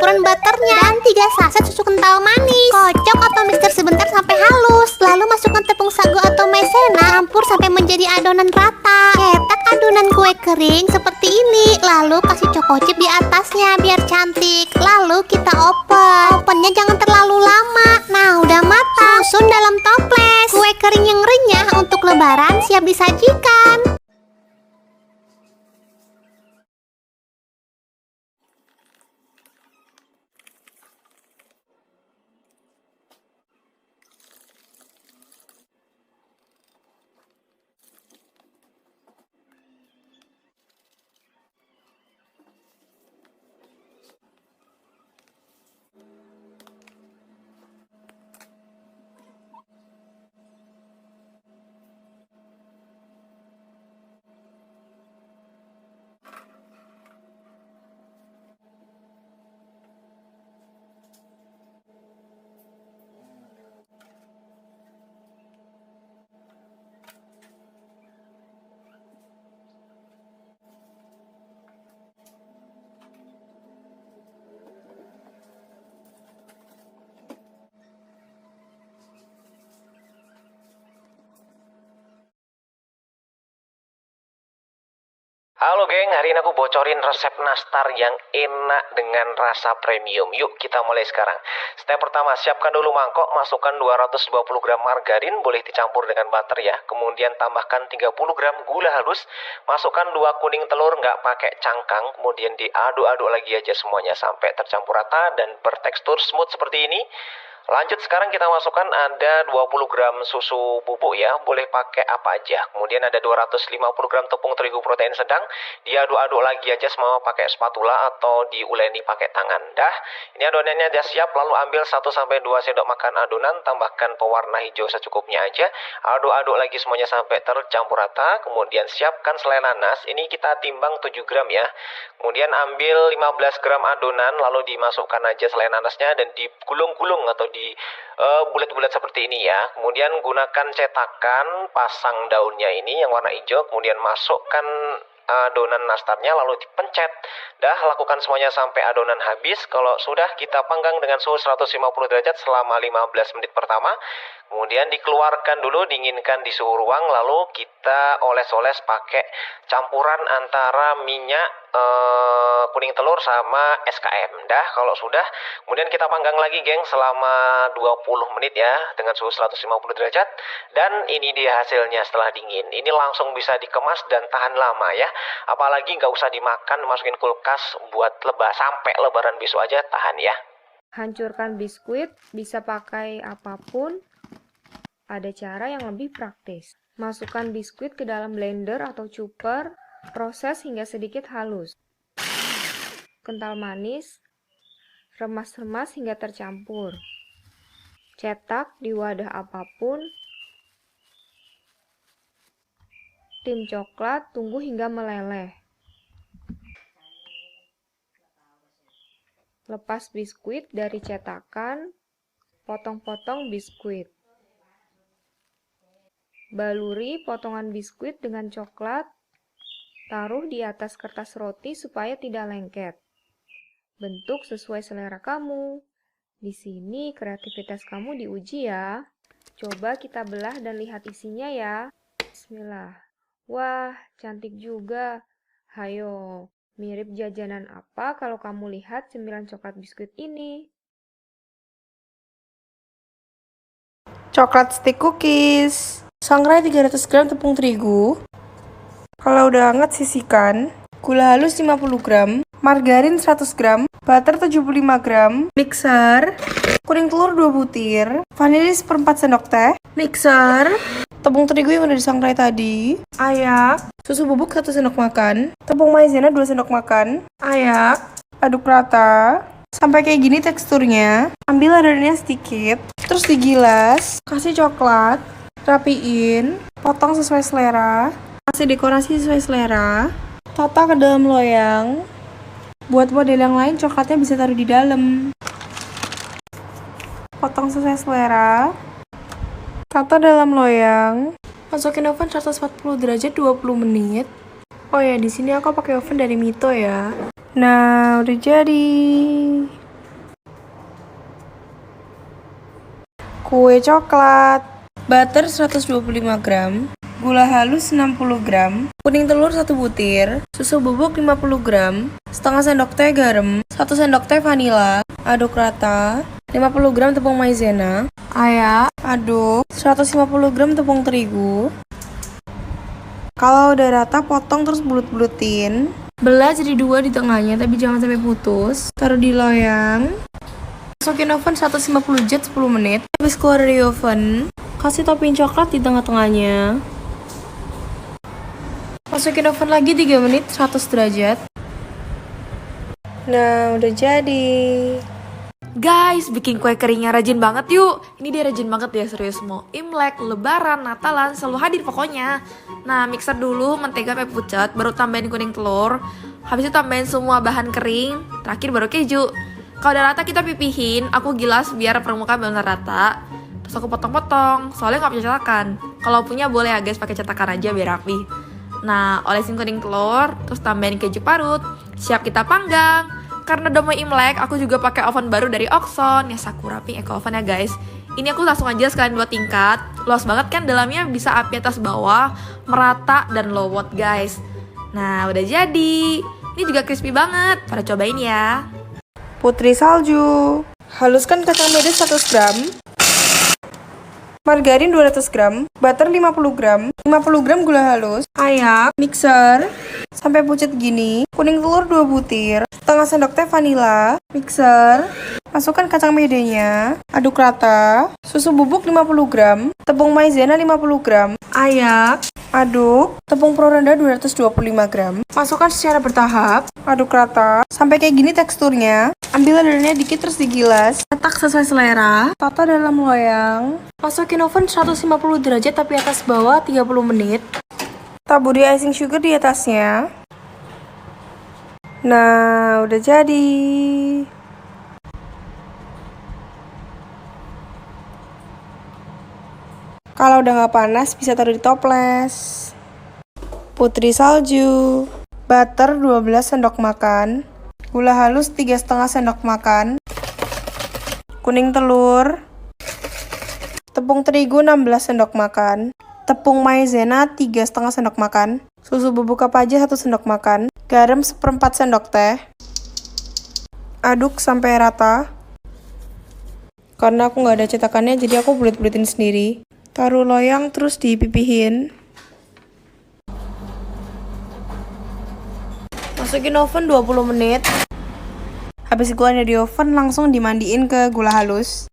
campuran butternya, dan 3 saset susu kental manis. Kocok atau mixer sebentar sampai halus. Lalu masukkan tepung sagu atau maizena, campur sampai menjadi adonan rata. Cetak adonan kue kering seperti ini. Lalu kasih choco chip di atasnya biar cantik. Lalu kita open. Opennya jangan terlalu lama. Nah, udah matang. Susun dalam toples. Kue kering yang renyah untuk lebaran siap disajikan. Halo geng, hari ini aku bocorin resep nastar yang enak dengan rasa premium. Yuk kita mulai sekarang. Step pertama, siapkan dulu mangkok, masukkan 220 gram margarin, boleh dicampur dengan butter ya. Kemudian tambahkan 30 gram gula halus, masukkan 2 kuning telur nggak pakai cangkang, kemudian diaduk-aduk lagi aja semuanya sampai tercampur rata dan bertekstur smooth seperti ini. Lanjut sekarang kita masukkan ada 20 gram susu bubuk ya, boleh pakai apa aja. Kemudian ada 250 gram tepung terigu protein sedang, diaduk-aduk lagi aja semua pakai spatula atau diuleni pakai tangan. Dah, ini adonannya udah siap, lalu ambil 1-2 sendok makan adonan, tambahkan pewarna hijau secukupnya aja. Aduk-aduk lagi semuanya sampai tercampur rata, kemudian siapkan selai nanas, ini kita timbang 7 gram ya. Kemudian ambil 15 gram adonan, lalu dimasukkan aja selai nanasnya dan digulung-gulung atau di bulat-bulat seperti ini ya. Kemudian gunakan cetakan, pasang daunnya ini yang warna hijau, kemudian masukkan adonan nastarnya lalu dipencet. Dah, lakukan semuanya sampai adonan habis. Kalau sudah, kita panggang dengan suhu 150 derajat selama 15 menit pertama. Kemudian dikeluarkan dulu, dinginkan di suhu ruang, lalu kita oles-oles pakai campuran antara minyak kuning telur sama SKM. Dah, kalau sudah, kemudian kita panggang lagi geng selama 20 menit ya dengan suhu 150 derajat. Dan ini dia hasilnya setelah dingin. Ini langsung bisa dikemas dan tahan lama ya. Apalagi nggak usah dimakan, masukin kulkas buat sampai lebaran besok aja tahan ya. Hancurkan biskuit, bisa pakai apapun. Ada cara yang lebih praktis. Masukkan biskuit ke dalam blender atau chopper, proses hingga sedikit halus. Kental manis, remas-remas hingga tercampur. Cetak di wadah apapun. Tim coklat, tunggu hingga meleleh. Lepas biskuit dari cetakan, potong-potong biskuit. Baluri potongan biskuit dengan coklat, taruh di atas kertas roti supaya tidak lengket. Bentuk sesuai selera kamu. Di sini kreativitas kamu diuji ya. Coba kita belah dan lihat isinya ya. Bismillah. Wah, cantik juga. Hayo, mirip jajanan apa kalau kamu lihat cemilan coklat biskuit ini? Coklat stick cookies. Sangrai 300 gram tepung terigu. Kalau udah hangat sisihkan. Gula halus 50 gram. Margarin 100 gram. Butter 75 gram. Mixer. Kuning telur 2 butir. Vanili 1/4 sendok teh. Mixer. Tepung terigu yang udah disangrai tadi. Ayak. Susu bubuk 1 sendok makan. Tepung maizena 2 sendok makan. Ayak. Aduk rata. Sampai kayak gini teksturnya. Ambil adonannya sedikit. Terus digilas. Kasih coklat. Rapiin, potong sesuai selera, kasih dekorasi sesuai selera, tata ke dalam loyang. Buat model yang lain, coklatnya bisa taruh di dalam. Potong sesuai selera, tata dalam loyang, masukin oven 140 derajat 20 menit. Oh ya, di sini aku pakai oven dari Mito ya. Nah, udah jadi. kue coklat, butter 125 gram, gula halus 60 gram, kuning telur 1 butir, susu bubuk 50 gram, setengah sendok teh garam, 1 sendok teh vanila, aduk rata, 50 gram tepung maizena, aduk, 150 gram tepung terigu. Kalau udah rata, potong terus bulut-bulutin. Belah jadi 2 di tengahnya, tapi jangan sampai putus. Taruh di loyang. Masukin oven 150 J 10 menit. Habis keluar dari oven, kasih topping coklat di tengah-tengahnya. Masukin oven lagi 3 menit 100 derajat. Nah, udah jadi. Guys, bikin kue keringnya rajin banget yuk. Ini dia rajin banget ya, serius. Mau Imlek, Lebaran, Natalan, selalu hadir pokoknya. Nah, mixer dulu mentega sampai pucat, baru tambahin kuning telur. Habis itu tambahin semua bahan kering, terakhir baru keju. Kalau udah rata kita pipihin, aku gilas biar permukaan benar rata. Terus aku potong-potong, soalnya nggak punya cetakan. Kalau punya boleh ya guys, pakai cetakan aja biar rapi. Nah, olesin kuning telur, terus tambahin keju parut. Siap kita panggang. Karena udah mau Imlek, aku juga pakai oven baru dari Oxon, ya Sakura Pink Eco Oven ya guys. Ini aku langsung aja sekalian 2 tingkat. Luas banget kan, dalamnya bisa api atas bawah, merata dan low watt guys. Nah, udah jadi. Ini juga crispy banget. Pada cobain ya. Putri salju. Haluskan kacang mede 100 gram. Margarin 200 gram, butter 50 gram, 50 gram gula halus, ayak, mixer, sampai pucat gini, kuning telur 2 butir, setengah sendok teh vanila, mixer, masukkan kacang medenya, aduk rata, susu bubuk 50 gram, tepung maizena 50 gram, ayak, aduk, tepung pro rendah 225 gram, masukkan secara bertahap, aduk rata, sampai kayak gini teksturnya, ambil adonan dikit terus digilas, letak sesuai selera, tata dalam loyang, masukin oven 150 derajat tapi atas bawah 30 menit. Taburi icing sugar di atasnya. Nah, udah jadi. Kalau udah nggak panas, bisa taruh di toples. Putri salju. Butter 12 sendok makan. Gula halus 3,5 sendok makan. Kuning telur. Tepung terigu 16 sendok makan. Tepung maizena 3,5 sendok makan. Susu bubuk apa aja 1 sendok makan. Garam 1/4 sendok teh. Aduk sampai rata. Karena aku nggak ada cetakannya, jadi aku bulet-buletin sendiri. Taruh loyang terus dipipihin. Masukin oven 20 menit. Habis keluar dari oven langsung dimandiin ke gula halus.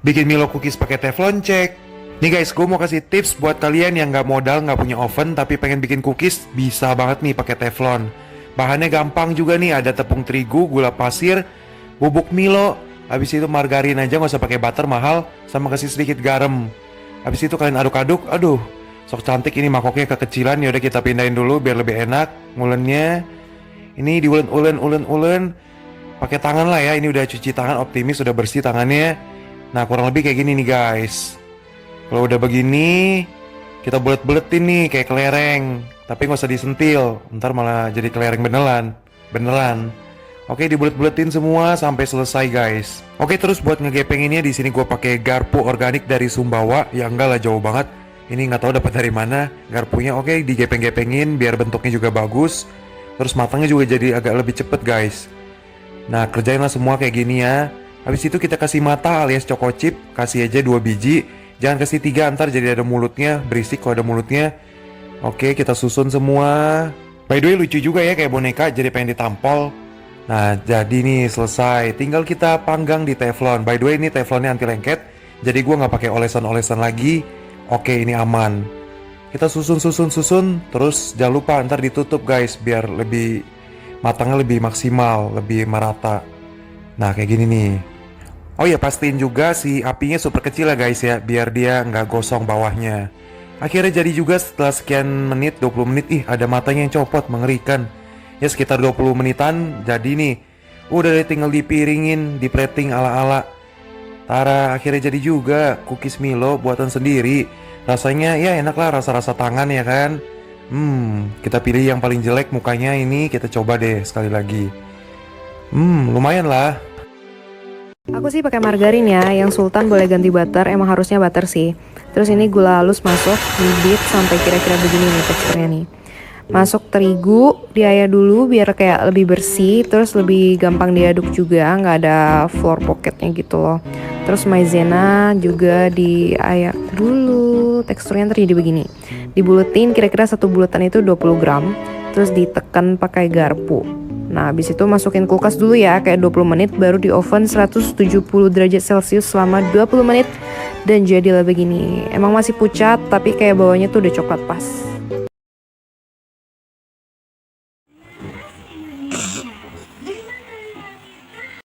Bikin Milo cookies pakai teflon cek. Nih guys, gue mau kasih tips buat kalian yang nggak modal, nggak punya oven tapi pengen bikin cookies, bisa banget nih pakai teflon. Bahannya gampang juga nih, ada tepung terigu, gula pasir, bubuk Milo, habis itu margarin aja, nggak usah pakai butter mahal, sama kasih sedikit garam. Habis itu kalian aduk-aduk, aduh, sok cantik ini mangkoknya kekecilan. Yaudah kita pindahin dulu biar lebih enak ngulennya. Ini diulen, pakai tangan lah ya. Ini udah cuci tangan, optimis udah bersih tangannya. Nah kurang lebih kayak gini nih guys. Kalau udah begini, kita bulet-buletin nih kayak kelereng. Tapi nggak usah disentil, ntar malah jadi kelereng beneran. Oke, dibulet-buletin semua sampai selesai guys. Oke, terus buat ngegepenginnya di sini gue pakai garpu organik dari Sumbawa. Ya enggak lah, jauh banget. Ini nggak tahu dapat dari mana. Garpunya oke, digepeng-gepengin biar bentuknya juga bagus. Terus matangnya juga jadi agak lebih cepet guys. Nah kerjainlah semua kayak gini ya. Habis itu kita kasih mata alias choco chip. Kasih aja 2 biji. Jangan kasih 3, ntar jadi ada mulutnya. Berisik kalau ada mulutnya. Oke, kita susun semua. By the way lucu juga ya kayak boneka, jadi pengen ditampol. Nah jadi nih selesai. Tinggal kita panggang di teflon. By the way ini teflonnya anti lengket, jadi gua nggak pakai olesan-olesan lagi. Oke, ini aman. Kita susun, terus jangan lupa ntar ditutup guys, biar lebih matangnya lebih maksimal, lebih merata. Nah kayak gini nih. Oh ya, pastiin juga si apinya super kecil ya guys ya, biar dia nggak gosong bawahnya. Akhirnya jadi juga setelah sekian menit, 20 menit, ada matanya yang copot, mengerikan. Ya sekitar 20 menitan jadi nih. Udah deh tinggal dipiringin, di plating ala-ala. Tara, akhirnya jadi juga cookies Milo buatan sendiri. Rasanya ya enak lah, rasa-rasa tangan ya kan. Kita pilih yang paling jelek mukanya ini, kita coba deh sekali lagi. Lumayan lah. Aku sih pakai margarin ya, yang sultan boleh ganti butter, emang harusnya butter sih. Terus ini gula halus masuk, bibit sampai kira-kira begini nih teksturnya nih. Masuk terigu, diayak dulu biar kayak lebih bersih, terus lebih gampang diaduk juga, nggak ada floor pocketnya gitu loh. Terus maizena juga diayak dulu, teksturnya ntar jadi begini. Dibulutin kira-kira 1 bulatan itu 20 gram, terus ditekan pakai garpu. Nah habis itu masukin kulkas dulu ya, kayak 20 menit, baru di oven 170 derajat celcius selama 20 menit. Dan jadilah begini. Emang masih pucat, tapi kayak bawahnya tuh udah coklat pas.